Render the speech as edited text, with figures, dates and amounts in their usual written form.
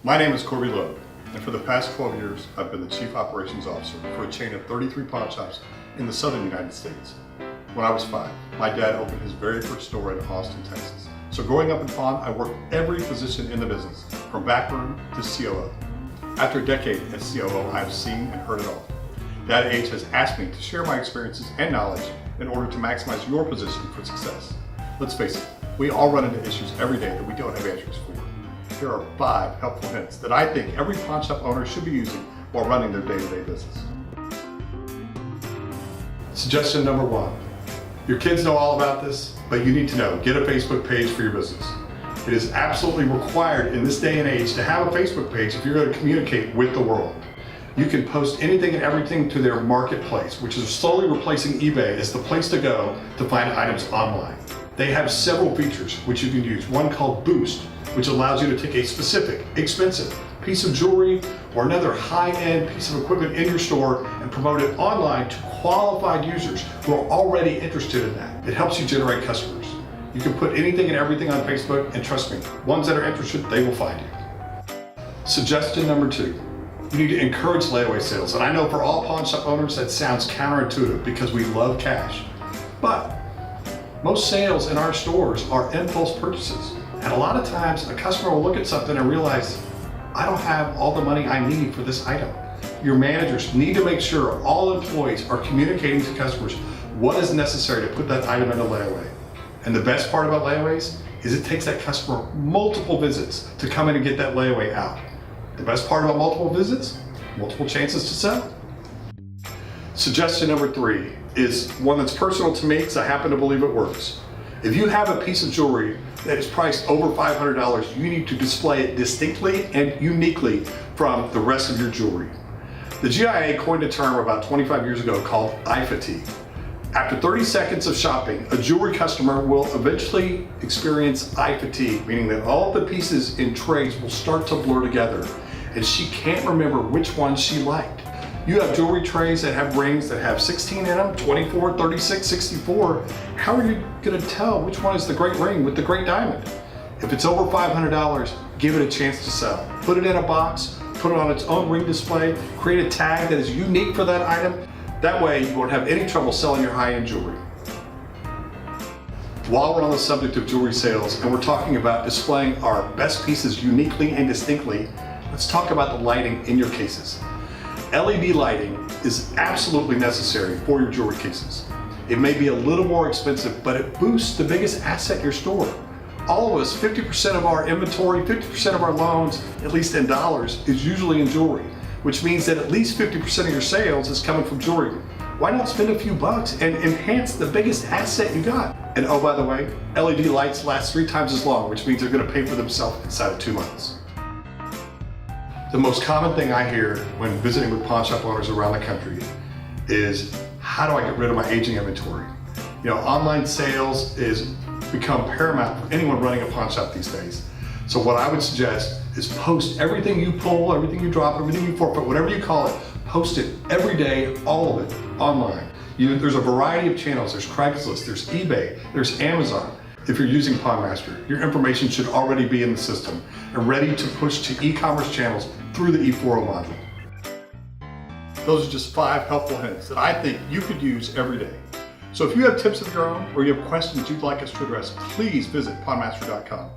My name is Corby Logue, and for the past 12 years, I've been the Chief Operations Officer for a chain of 33 pawn shops in the southern United States. When I was 5, my dad opened his very first store in Austin, Texas. So growing up in pawn, I worked every position in the business, from backroom to COO. After a decade as COO, I have seen and heard it all. That age has asked me to share my experiences and knowledge in order to maximize your position for success. Let's face it, we all run into issues every day that we don't have answers for. Here are 5 helpful hints that I think every pawn shop owner should be using while running their day-to-day business. Suggestion number 1. Your kids know all about this, but you need to know, get a Facebook page for your business. It is absolutely required in this day and age to have a Facebook page if you're going to communicate with the world. You can post anything and everything to their marketplace, which is slowly replacing eBay as the place to go to find items online. They have several features which you can use. One called Boost, which allows you to take a specific, expensive piece of jewelry or another high-end piece of equipment in your store and promote it online to qualified users who are already interested in that. It helps you generate customers. You can put anything and everything on Facebook, and trust me, ones that are interested, they will find you. Suggestion number 2. You need to encourage layaway sales. And I know for all pawn shop owners that sounds counterintuitive because we love cash. But most sales in our stores are impulse purchases. And a lot of times a customer will look at something and realize, I don't have all the money I need for this item. Your managers need to make sure all employees are communicating to customers what is necessary to put that item into layaway. And the best part about layaways is it takes that customer multiple visits to come in and get that layaway out. The best part about multiple visits, multiple chances to sell. Suggestion number 3 is one that's personal to me because I happen to believe it works. If you have a piece of jewelry that is priced over $500, you need to display it distinctly and uniquely from the rest of your jewelry. The GIA coined a term about 25 years ago called eye fatigue. After 30 seconds of shopping, a jewelry customer will eventually experience eye fatigue, meaning that all the pieces in trays will start to blur together, and she can't remember which one she liked. You have jewelry trays that have rings that have 16 in them, 24, 36, 64. How are you gonna tell which one is the great ring with the great diamond? If it's over $500, give it a chance to sell. Put it in a box, put it on its own ring display, create a tag that is unique for that item. That way you won't have any trouble selling your high-end jewelry. While we're on the subject of jewelry sales and we're talking about displaying our best pieces uniquely and distinctly, let's talk about the lighting in your cases. LED lighting is absolutely necessary for your jewelry cases. It may be a little more expensive, but it boosts the biggest asset in your store. All of us, 50% of our inventory, 50% of our loans, at least in dollars, is usually in jewelry, which means that at least 50% of your sales is coming from jewelry. Why not spend a few bucks and enhance the biggest asset you got? And oh, by the way, LED lights last 3 times as long, which means they're gonna pay for themselves inside of 2 months. The most common thing I hear when visiting with pawn shop owners around the country is, how do I get rid of my aging inventory? You know, online sales is become paramount for anyone running a pawn shop these days. So what I would suggest is post everything you pull, everything you drop, everything you forfeit, whatever you call it, post it every day, all of it, online. There's a variety of channels. There's Craigslist, there's eBay, there's Amazon. If you're using PawnMaster, your information should already be in the system and ready to push to e-commerce channels through the E40 module. Those are just 5 helpful hints that I think you could use every day. So if you have tips of your own or you have questions you'd like us to address, please visit pawnmaster.com.